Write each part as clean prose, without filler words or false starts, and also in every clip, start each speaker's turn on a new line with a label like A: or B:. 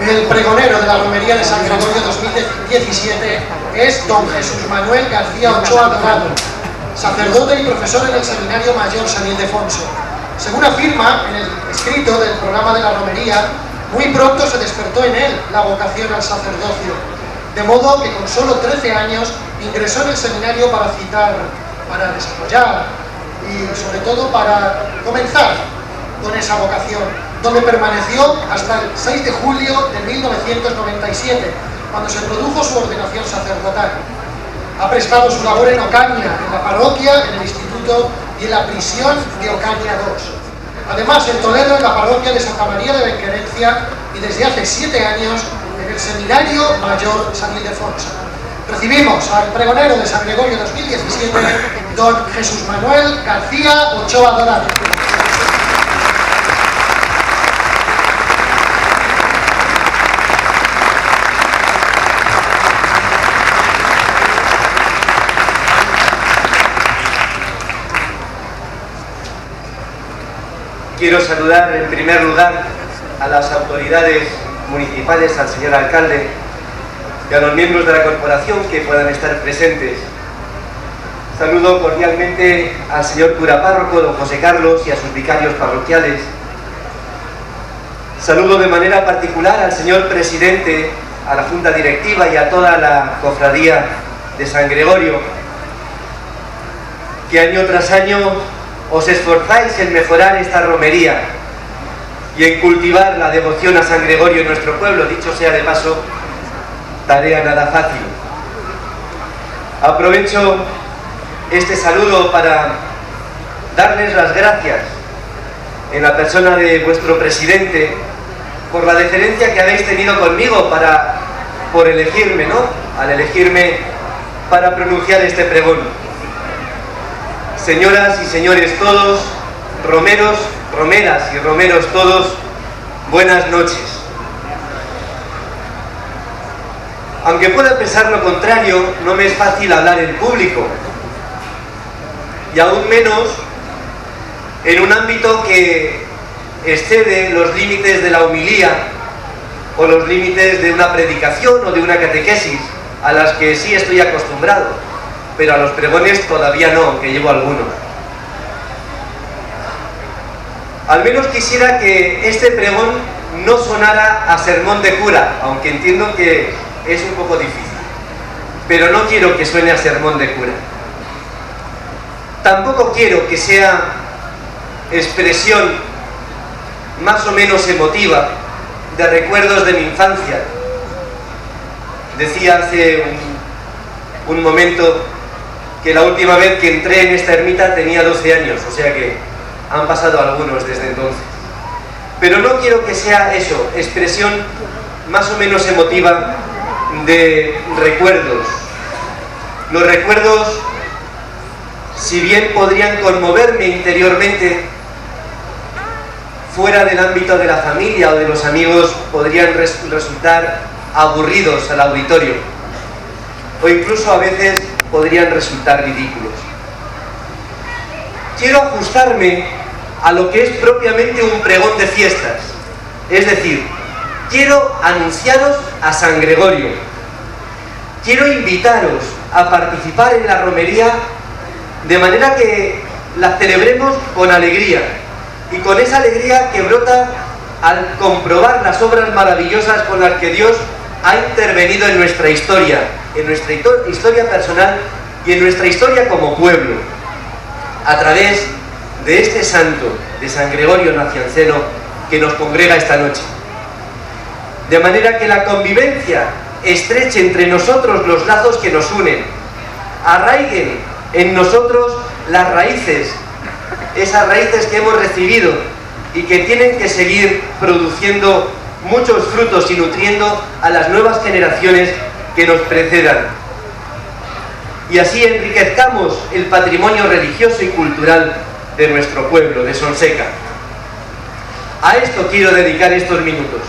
A: El pregonero de la romería de San Gregorio 2017 es don Jesús Manuel García Ochoa Dorado, sacerdote y profesor en el Seminario Mayor San Ildefonso. Según afirma en el escrito del programa de la romería, muy pronto se despertó en él la vocación al sacerdocio, de modo que con solo 13 años ingresó en el seminario para desarrollar y sobre todo para comenzar con esa vocación, donde permaneció hasta el 6 de julio de 1997, cuando se produjo su ordenación sacerdotal. Ha prestado su labor en Ocaña, en la parroquia, en el instituto y en la prisión de Ocaña II. Además, en Toledo, en la parroquia de Santa María de Benquerencia, y desde hace 7 años en el Seminario Mayor San Ildefonso. Recibimos al pregonero de San Gregorio 2017, don Jesús Manuel García Ochoa Dorado.
B: Quiero saludar en primer lugar a las autoridades municipales, al señor alcalde y a los miembros de la corporación que puedan estar presentes. Saludo cordialmente al señor cura párroco, don José Carlos, y a sus vicarios parroquiales. Saludo de manera particular al señor presidente, a la junta directiva y a toda la cofradía de San Gregorio, que año tras año os esforzáis en mejorar esta romería y en cultivar la devoción a San Gregorio en nuestro pueblo. Dicho sea de paso, tarea nada fácil. Aprovecho este saludo para darles las gracias en la persona de vuestro presidente por la deferencia que habéis tenido conmigo por elegirme, ¿no? Al elegirme para pronunciar este pregón. Señoras y señores todos, romeros, romeras y romeros todos, buenas noches. Aunque pueda pensar lo contrario, no me es fácil hablar en público, y aún menos en un ámbito que excede los límites de la homilía o los límites de una predicación o de una catequesis, a las que sí estoy acostumbrado, pero a los pregones todavía no, aunque llevo algunos. Al menos quisiera que este pregón no sonara a sermón de cura, aunque entiendo que es un poco difícil, pero no quiero que suene a sermón de cura. Tampoco quiero que sea expresión más o menos emotiva de recuerdos de mi infancia. Decía hace un momento que la última vez que entré en esta ermita tenía 12 años, o sea que han pasado algunos desde entonces. Pero no quiero que sea eso, expresión más o menos emotiva de recuerdos. Los recuerdos, si bien podrían conmoverme interiormente, fuera del ámbito de la familia o de los amigos podrían resultar aburridos al auditorio, o incluso a veces podrían resultar ridículos. Quiero ajustarme a lo que es propiamente un pregón de fiestas, es decir, quiero anunciaros a San Gregorio, quiero invitaros a participar en la romería de manera que la celebremos con alegría, y con esa alegría que brota al comprobar las obras maravillosas con las que Dios ha intervenido en nuestra historia personal y en nuestra historia como pueblo, a través de este santo, de San Gregorio Nacianceno, que nos congrega esta noche. De manera que la convivencia estreche entre nosotros los lazos que nos unen, arraiguen en nosotros las raíces, esas raíces que hemos recibido y que tienen que seguir produciendo muchos frutos y nutriendo a las nuevas generaciones que nos precedan. Y así enriquezcamos el patrimonio religioso y cultural de nuestro pueblo, de Sonseca. A esto quiero dedicar estos minutos,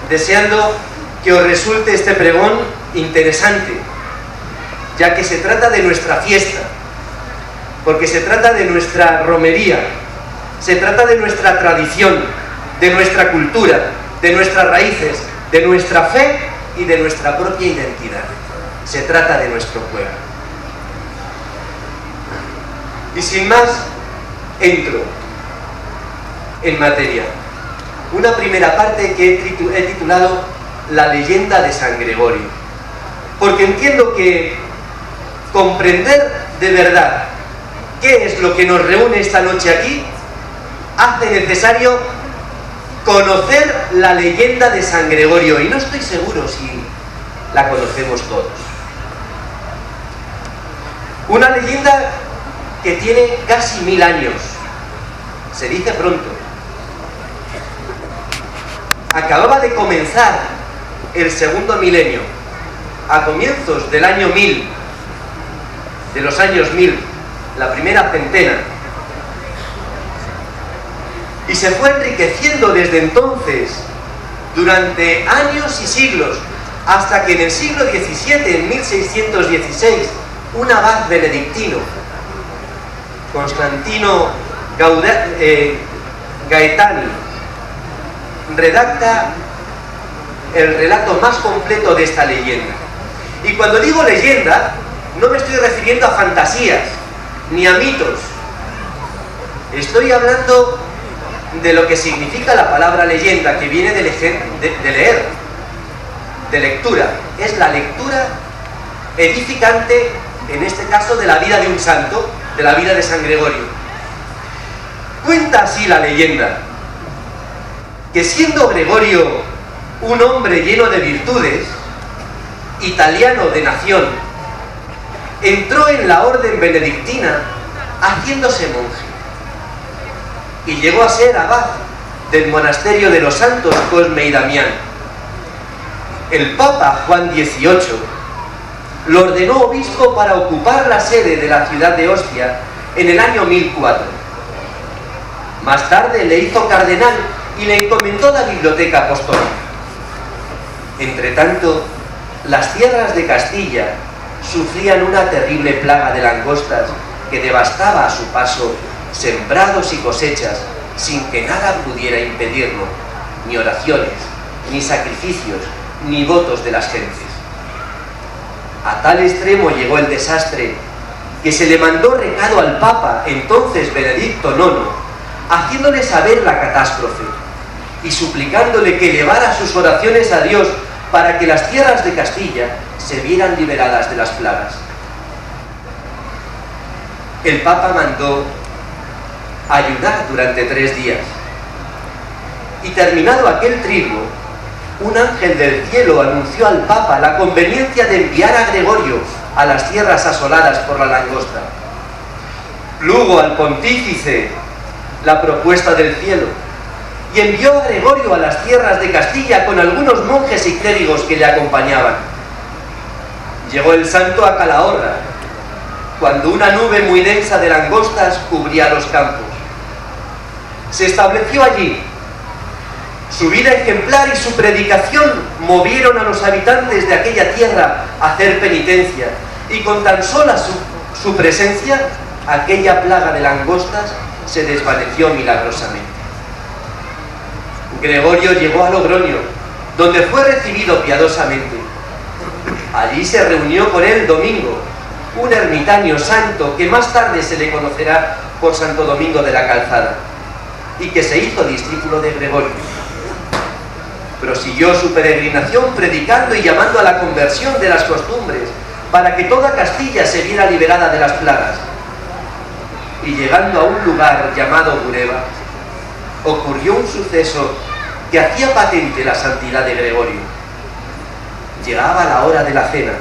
B: deseando que os resulte este pregón interesante, ya que se trata de nuestra fiesta, porque se trata de nuestra romería, se trata de nuestra tradición, de nuestra cultura, de nuestras raíces, de nuestra fe y de nuestra propia identidad. Se trata de nuestro pueblo. Y sin más, entro en materia. Una primera parte que he titulado La leyenda de San Gregorio, porque entiendo que comprender de verdad qué es lo que nos reúne esta noche aquí hace necesario conocer la leyenda de San Gregorio, y no estoy seguro si la conocemos todos. Una leyenda que tiene casi 1000 años, se dice pronto. Acababa de comenzar el segundo milenio, a comienzos del año 1000, de los años 1000, la primera centena, y se fue enriqueciendo desde entonces, durante años y siglos, hasta que en el siglo XVII, en 1616, un abad benedictino, Constantino Gaetani, redacta el relato más completo de esta leyenda. Y cuando digo leyenda, no me estoy refiriendo a fantasías, ni a mitos. Estoy hablando de lo que significa la palabra leyenda, que viene de leer, de lectura. Es la lectura edificante, en este caso, de la vida de un santo, de la vida de San Gregorio. Cuenta así la leyenda, que siendo Gregorio un hombre lleno de virtudes, italiano de nación, entró en la orden benedictina haciéndose monje, y llegó a ser abad del monasterio de los santos Cosme y Damián. El Papa Juan XVIII lo ordenó obispo para ocupar la sede de la ciudad de Ostia en el año 1004. Más tarde le hizo cardenal y le encomendó la biblioteca apostólica. Entretanto, las tierras de Castilla sufrían una terrible plaga de langostas que devastaba a su paso sembrados y cosechas sin que nada pudiera impedirlo, ni oraciones, ni sacrificios, ni votos de las gentes. A tal extremo llegó el desastre que se le mandó recado al Papa, entonces Benedicto IX, haciéndole saber la catástrofe y suplicándole que elevara sus oraciones a Dios para que las tierras de Castilla se vieran liberadas de las plagas. El Papa mandó ayunar durante 3 días, y terminado aquel triduo, un ángel del cielo anunció al Papa la conveniencia de enviar a Gregorio a las tierras asoladas por la langosta. Plugo al pontífice la propuesta del cielo, y envió a Gregorio a las tierras de Castilla con algunos monjes y clérigos que le acompañaban. Llegó el santo a Calahorra, cuando una nube muy densa de langostas cubría los campos. Se estableció allí. Su vida ejemplar y su predicación movieron a los habitantes de aquella tierra a hacer penitencia, y con tan sola su presencia, aquella plaga de langostas se desvaneció milagrosamente. Gregorio llegó a Logroño, donde fue recibido piadosamente. Allí se reunió con él Domingo, un ermitaño santo que más tarde se le conocerá por Santo Domingo de la Calzada, y que se hizo discípulo de Gregorio. Prosiguió su peregrinación predicando y llamando a la conversión de las costumbres para que toda Castilla se viera liberada de las plagas. Y llegando a un lugar llamado Bureba, ocurrió un suceso que hacía patente la santidad de Gregorio. Llegaba la hora de la cena.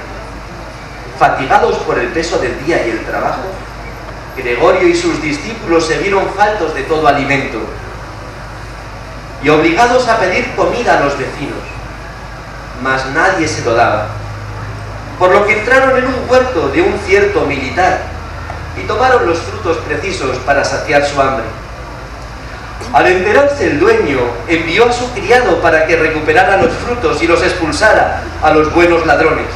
B: Fatigados por el peso del día y el trabajo, Gregorio y sus discípulos se vieron faltos de todo alimento y obligados a pedir comida a los vecinos, mas nadie se lo daba, por lo que entraron en un huerto de un cierto militar y tomaron los frutos precisos para saciar su hambre. Al enterarse el dueño, envió a su criado para que recuperara los frutos y los expulsara a los buenos ladrones.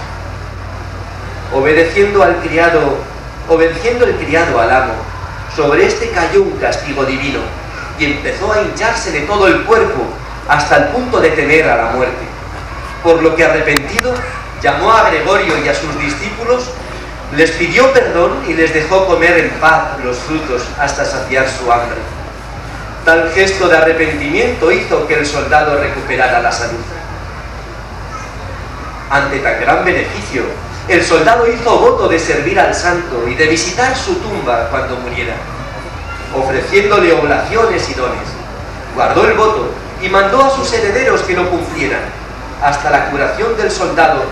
B: Obedeciendo el criado al amo, sobre este cayó un castigo divino y empezó a hincharse de todo el cuerpo hasta el punto de temer a la muerte. por lo que arrepentido llamó a Gregorio y a sus discípulos, les pidió perdón y les dejó comer en paz los frutos hasta saciar su hambre. Tal gesto de arrepentimiento hizo que el soldado recuperara la salud. Ante tan gran beneficio, el soldado hizo voto de servir al santo y de visitar su tumba cuando muriera, ofreciéndole oblaciones y dones. Guardó el voto y mandó a sus herederos que lo cumplieran, hasta la curación del soldado.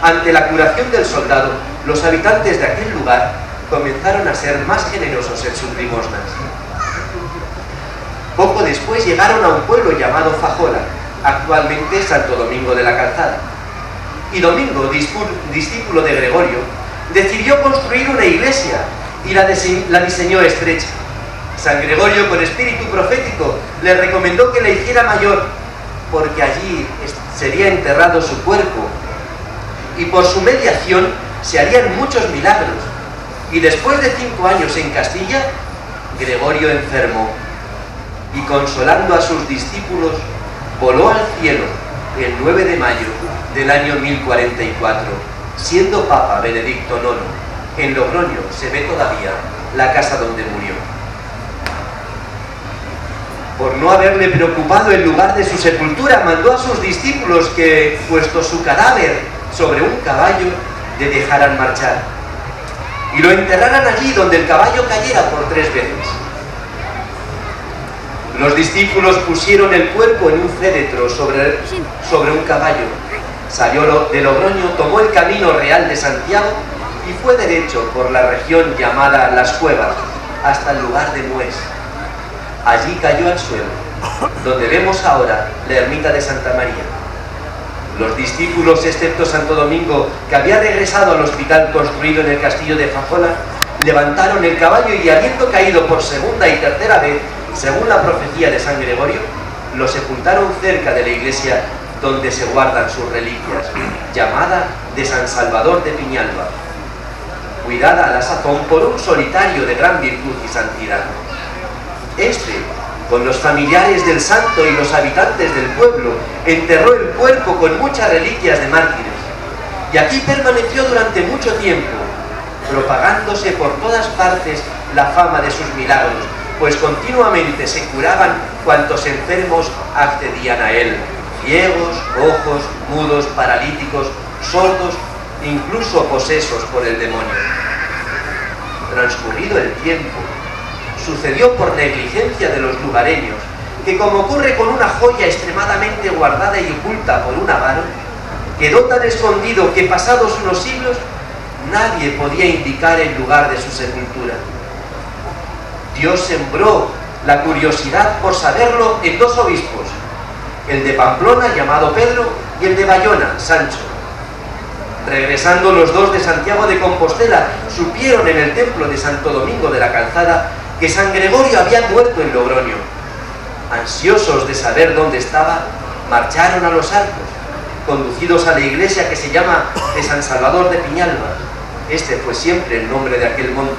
B: Ante la curación del soldado, los habitantes de aquel lugar comenzaron a ser más generosos en sus limosnas. Poco después llegaron a un pueblo llamado Fajola, actualmente Santo Domingo de la Calzada. Y Domingo, discípulo de Gregorio, decidió construir una iglesia y la diseñó estrecha. San Gregorio, con espíritu profético, le recomendó que la hiciera mayor, porque allí sería enterrado su cuerpo, y por su mediación se harían muchos milagros. Y después de 5 años en Castilla, Gregorio enfermó, y consolando a sus discípulos, voló al cielo el 9 de mayo del año 1044, siendo Papa Benedicto IX. En Logroño se ve todavía la casa donde murió. Por no haberle preocupado el lugar de su sepultura, mandó a sus discípulos que, puesto su cadáver sobre un caballo, le dejaran marchar y lo enterraran allí donde el caballo cayera por 3 veces. Los discípulos pusieron el cuerpo en un féretro sobre un caballo. Salió de Logroño, tomó el camino real de Santiago y fue derecho por la región llamada Las Cuevas hasta el lugar de Mués. Allí cayó al suelo, donde vemos ahora la ermita de Santa María. Los discípulos, excepto Santo Domingo, que había regresado al hospital construido en el castillo de Fajola, levantaron el caballo y, habiendo caído por segunda y tercera vez, según la profecía de San Gregorio, lo sepultaron cerca de la iglesia donde se guardan sus reliquias, llamada de San Salvador de Piñalba, cuidada a la sazón por un solitario de gran virtud y santidad. Este, con los familiares del santo y los habitantes del pueblo, enterró el cuerpo con muchas reliquias de mártires, y aquí permaneció durante mucho tiempo, propagándose por todas partes la fama de sus milagros, pues continuamente se curaban cuantos enfermos accedían a él: ciegos, cojos, mudos, paralíticos, sordos, incluso posesos por el demonio. Transcurrido el tiempo, sucedió por negligencia de los lugareños que, como ocurre con una joya extremadamente guardada y oculta por un avaro, quedó tan escondido que, pasados unos siglos, nadie podía indicar el lugar de su sepultura. Dios sembró la curiosidad por saberlo en 2 obispos, el de Pamplona, llamado Pedro, y el de Bayona, Sancho. Regresando los 2 de Santiago de Compostela, supieron en el templo de Santo Domingo de la Calzada que San Gregorio había muerto en Logroño. Ansiosos de saber dónde estaba, marcharon a los Arcos, conducidos a la iglesia que se llama de San Salvador de Piñalba. Este fue siempre el nombre de aquel monte.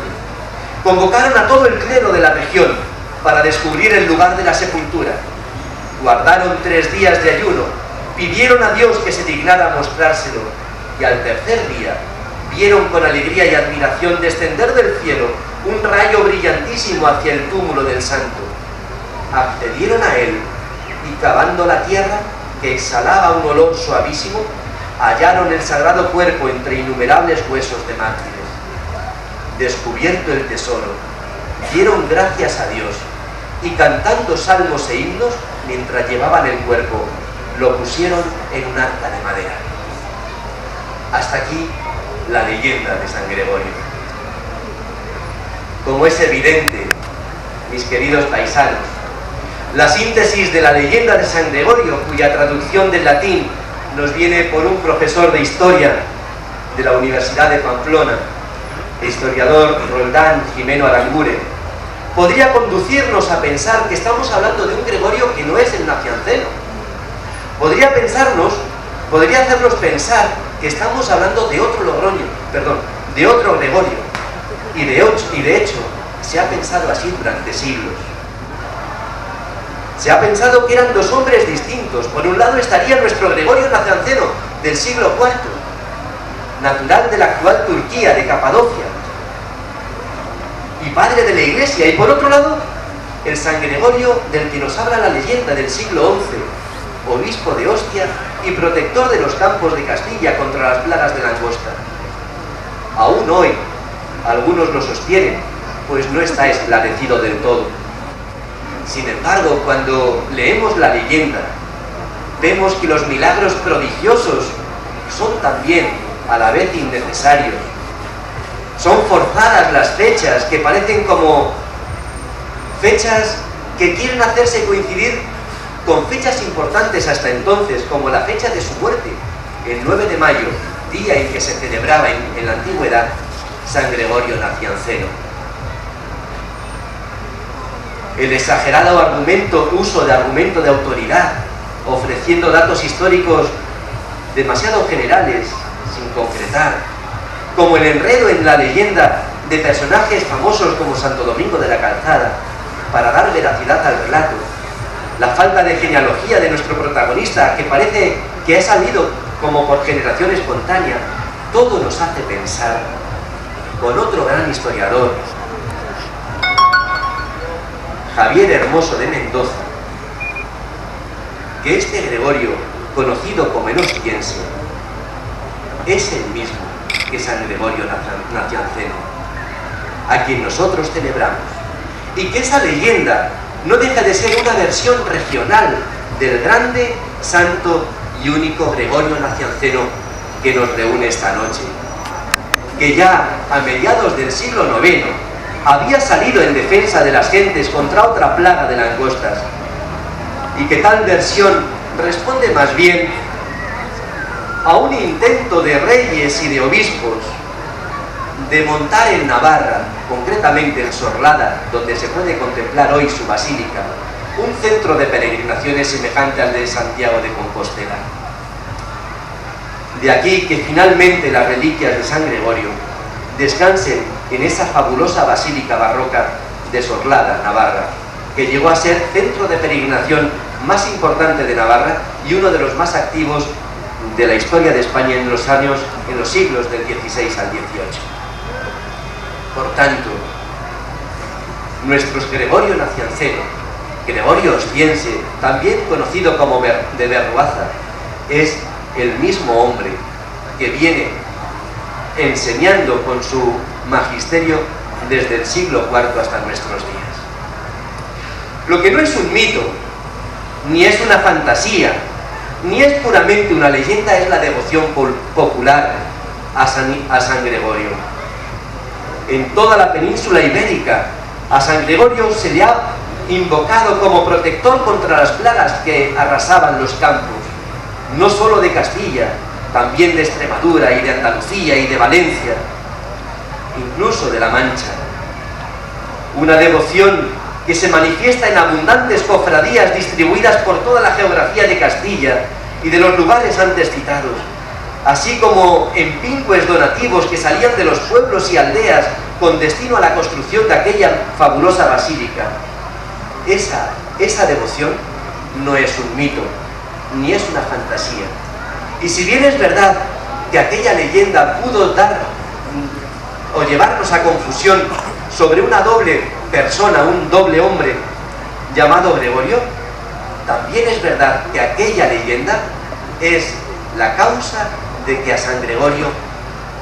B: Convocaron a todo el clero de la región para descubrir el lugar de la sepultura. Guardaron 3 días de ayuno, pidieron a Dios que se dignara mostrárselo, y al tercer día vieron con alegría y admiración descender del cielo un rayo brillantísimo hacia el túmulo del santo. Accedieron a él y, cavando la tierra, que exhalaba un olor suavísimo, hallaron el sagrado cuerpo entre innumerables huesos de mártires. Descubierto el tesoro, dieron gracias a Dios y, cantando salmos e himnos mientras llevaban el cuerpo, lo pusieron en un arca de madera. Hasta aquí la leyenda de San Gregorio. Como es evidente, mis queridos paisanos, la síntesis de la leyenda de San Gregorio, cuya traducción del latín nos viene por un profesor de historia de la Universidad de Pamplona, el historiador Roldán Jimeno Aranguren, podría conducirnos a pensar que estamos hablando de un Gregorio que no es el nacianceno. Podría hacernos pensar que estamos hablando de otro de otro Gregorio. Y de hecho, se ha pensado así durante siglos. Se ha pensado que eran dos hombres distintos. Por un lado estaría nuestro Gregorio Nacianceno, del siglo IV, natural de la actual Turquía, de Capadocia, y padre de la Iglesia. Y por otro lado, el San Gregorio del que nos habla la leyenda, del siglo XI, obispo de Ostia y protector de los campos de Castilla contra las plagas de langosta. Aún hoy, algunos lo sostienen, pues no está esclarecido del todo. Sin embargo, cuando leemos la leyenda, vemos que los milagros prodigiosos son también a la vez innecesarios. Son forzadas las fechas, que parecen como fechas que quieren hacerse coincidir con fechas importantes hasta entonces, como la fecha de su muerte, el 9 de mayo, día en que se celebraba en la antigüedad San Gregorio Nacianceno. El exagerado uso de argumento de autoridad, ofreciendo datos históricos demasiado generales, sin concretar, como el enredo en la leyenda de personajes famosos como Santo Domingo de la Calzada, para dar veracidad al relato, la falta de genealogía de nuestro protagonista, que parece que ha salido como por generación espontánea, todo nos hace pensar con otro gran historiador, Javier Hermoso de Mendoza, que este Gregorio, conocido como el Ostiense, es el mismo que San Gregorio Nacianceno, a quien nosotros celebramos, y que esa leyenda no deja de ser una versión regional del grande, santo y único Gregorio Nacianceno que nos reúne esta noche, que ya a mediados del siglo IX había salido en defensa de las gentes contra otra plaga de langostas, y que tal versión responde más bien a un intento de reyes y de obispos de montar en Navarra, concretamente en Sorlada, donde se puede contemplar hoy su basílica, un centro de peregrinaciones semejante al de Santiago de Compostela. De aquí que finalmente las reliquias de San Gregorio descansen en esa fabulosa basílica barroca de Sorlada, Navarra, que llegó a ser centro de peregrinación más importante de Navarra y uno de los más activos de la historia de España en los siglos del XVI al XVIII. Por tanto, nuestro Gregorio Nacianceno, Gregorio Ostiense, también conocido como de Berruaza, es el mismo hombre que viene enseñando con su magisterio desde el siglo IV hasta nuestros días. Lo que no es un mito, ni es una fantasía, ni es puramente una leyenda, es la devoción popular a San Gregorio. En toda la península ibérica, a San Gregorio se le ha invocado como protector contra las plagas que arrasaban los campos, no solo de Castilla, también de Extremadura y de Andalucía y de Valencia, incluso de La Mancha. Una devoción que se manifiesta en abundantes cofradías distribuidas por toda la geografía de Castilla y de los lugares antes citados, así como en pingües donativos que salían de los pueblos y aldeas con destino a la construcción de aquella fabulosa basílica. Esa devoción no es un mito, ni es una fantasía. Y si bien es verdad que aquella leyenda pudo dar o llevarnos a confusión sobre una doble persona, un doble hombre llamado Gregorio, también es verdad que aquella leyenda es la causa de que a San Gregorio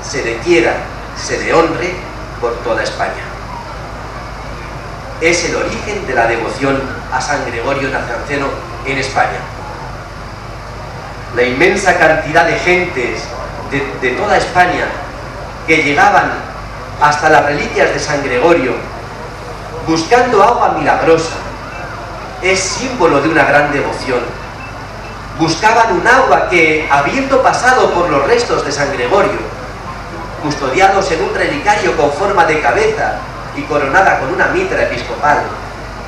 B: se le quiera, se le honre por toda España. Es el origen de la devoción a San Gregorio Nacianceno en España. La inmensa cantidad de gentes de toda España que llegaban hasta las reliquias de San Gregorio buscando agua milagrosa es símbolo de una gran devoción. Buscaban un agua que, habiendo pasado por los restos de San Gregorio, custodiados en un relicario con forma de cabeza y coronada con una mitra episcopal,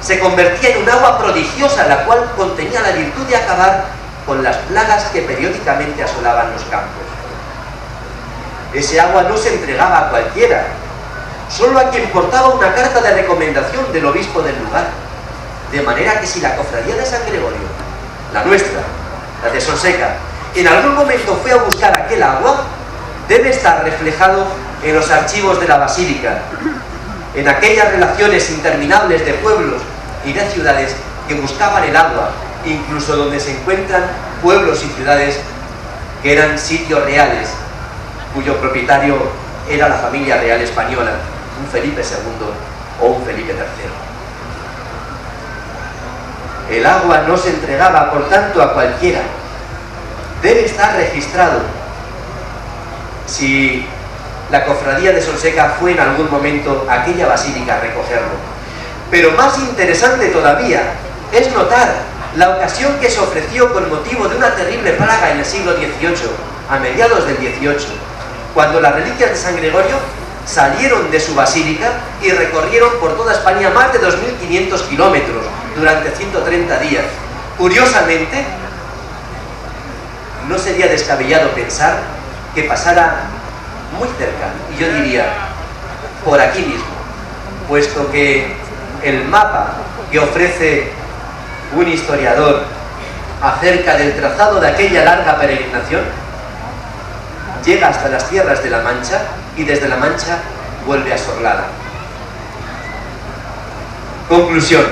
B: se convertía en un agua prodigiosa, la cual contenía la virtud de acabar con las plagas que periódicamente asolaban los campos. Ese agua no se entregaba a cualquiera, solo a quien portaba una carta de recomendación del obispo del lugar. De manera que si la cofradía de San Gregorio, la nuestra, la de Sonseca, en algún momento fue a buscar aquel agua, debe estar reflejado en los archivos de la Basílica, en aquellas relaciones interminables de pueblos y de ciudades que buscaban el agua, incluso donde se encuentran pueblos y ciudades que eran sitios reales, cuyo propietario era la familia real española, un Felipe II o un Felipe III. El agua no se entregaba, por tanto, a cualquiera. Debe estar registrado si la cofradía de Sonseca fue en algún momento a aquella basílica a recogerlo. Pero más interesante todavía es notar la ocasión que se ofreció con motivo de una terrible plaga en el siglo XVIII, a mediados del XVIII, cuando las reliquias de San Gregorio salieron de su basílica y recorrieron por toda España más de 2.500 kilómetros durante 130 días. Curiosamente, no sería descabellado pensar que pasara muy cerca, y yo diría, por aquí mismo, puesto que el mapa que ofrece un historiador acerca del trazado de aquella larga peregrinación llega hasta las tierras de La Mancha y desde La Mancha vuelve a Sorlada. Conclusión.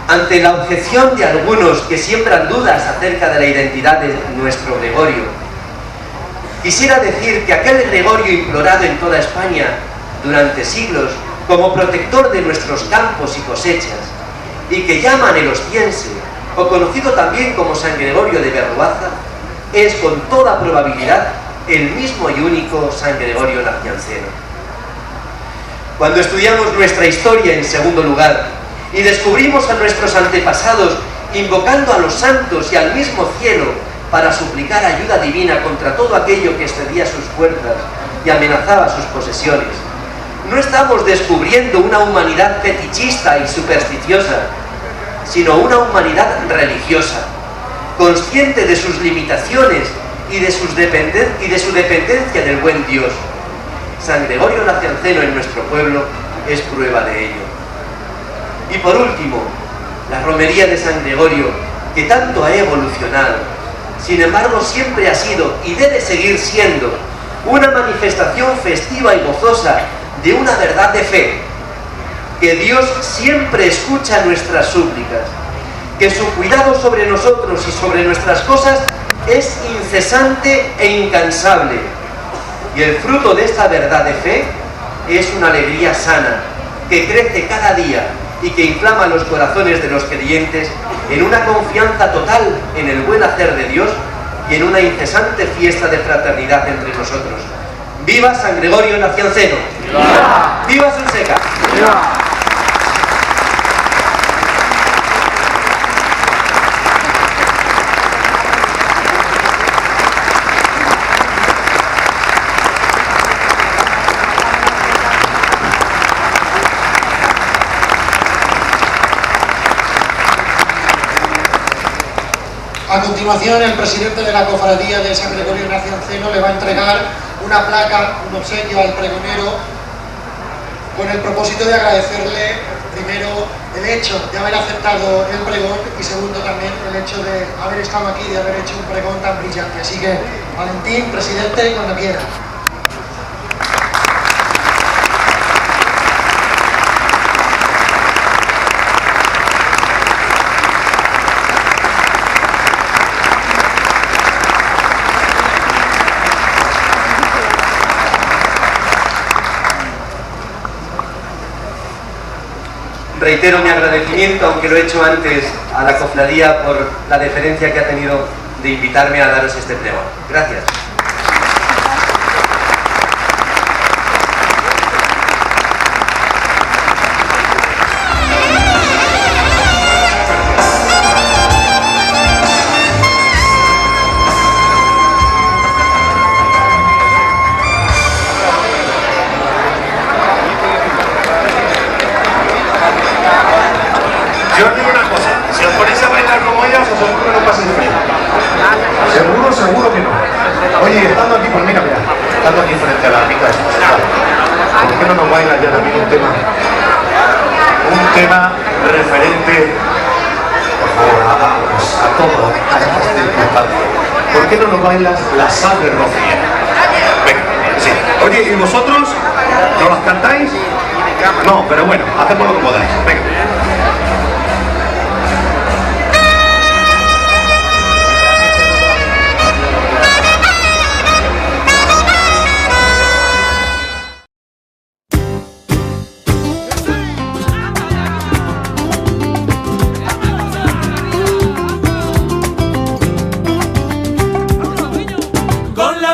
B: Ante la objeción de algunos que siembran dudas acerca de la identidad de nuestro Gregorio, quisiera decir que aquel Gregorio implorado en toda España durante siglos como protector de nuestros campos y cosechas, y que llaman el ostiense, o conocido también como San Gregorio de Berruaza, es con toda probabilidad el mismo y único San Gregorio Nacianceno. Cuando estudiamos nuestra historia en segundo lugar y descubrimos a nuestros antepasados invocando a los santos y al mismo cielo para suplicar ayuda divina contra todo aquello que excedía sus fuerzas y amenazaba sus posesiones, no estamos descubriendo una humanidad fetichista y supersticiosa, sino una humanidad religiosa, consciente de sus limitaciones y de su dependencia del buen Dios. San Gregorio Nacianceno en nuestro pueblo es prueba de ello. Y por último, la romería de San Gregorio, que tanto ha evolucionado, sin embargo siempre ha sido y debe seguir siendo una manifestación festiva y gozosa de una verdad de fe, que Dios siempre escucha nuestras súplicas, que su cuidado sobre nosotros y sobre nuestras cosas es incesante e incansable, y el fruto de esta verdad de fe es una alegría sana, que crece cada día y que inflama los corazones de los creyentes en una confianza total en el buen hacer de Dios y en una incesante fiesta de fraternidad entre nosotros. ¡Viva San Gregorio Nacianceno! ¡Viva! ¡Viva Sonseca! ¡Viva!
A: A continuación, el presidente de la cofradía de San Gregorio Nacianceno le va a entregar una placa, un obsequio al pregonero, con el propósito de agradecerle, primero, el hecho de haber aceptado el pregón y segundo también el hecho de haber estado aquí, de haber hecho un pregón tan brillante. Así que, Valentín, presidente, cuando quiera.
B: Reitero mi agradecimiento, aunque lo he hecho antes, a la cofradía por la deferencia que ha tenido de invitarme a daros este pregón. Gracias.
C: Yo os digo una cosa, si os ponéis a bailar como ellas, os aseguro que no paséis frío. Seguro que no. Oye, estando aquí, pues mira, estando aquí frente a la mica de ¿por qué no nos bailas ya también un tema tema referente, por favor, a todo, a estas circunstancias. ¿Por qué no nos bailas la sangre rocía? Venga, sí. Oye, ¿y vosotros? ¿No las cantáis? No, pero bueno, hacemos lo que podáis. Venga.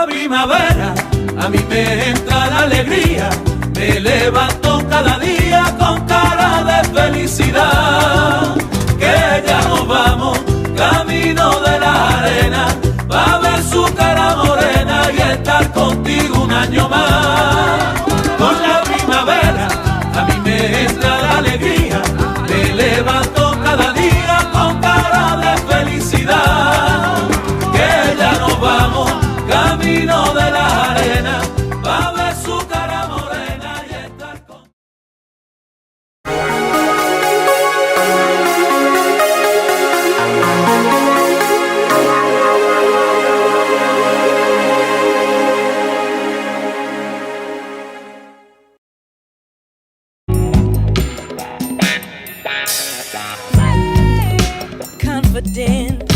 D: Primavera, a mí me entra la alegría, me levanto cada día con cara de felicidad, que ya nos vamos camino de la arena, va a ver su cara morena y estar contigo un año más. Con la primavera, a mí me entra la alegría, me levanto cada día con cara de felicidad, que ya nos vamos camino de la arena, va a ver su cara morena y estar con...
E: Confident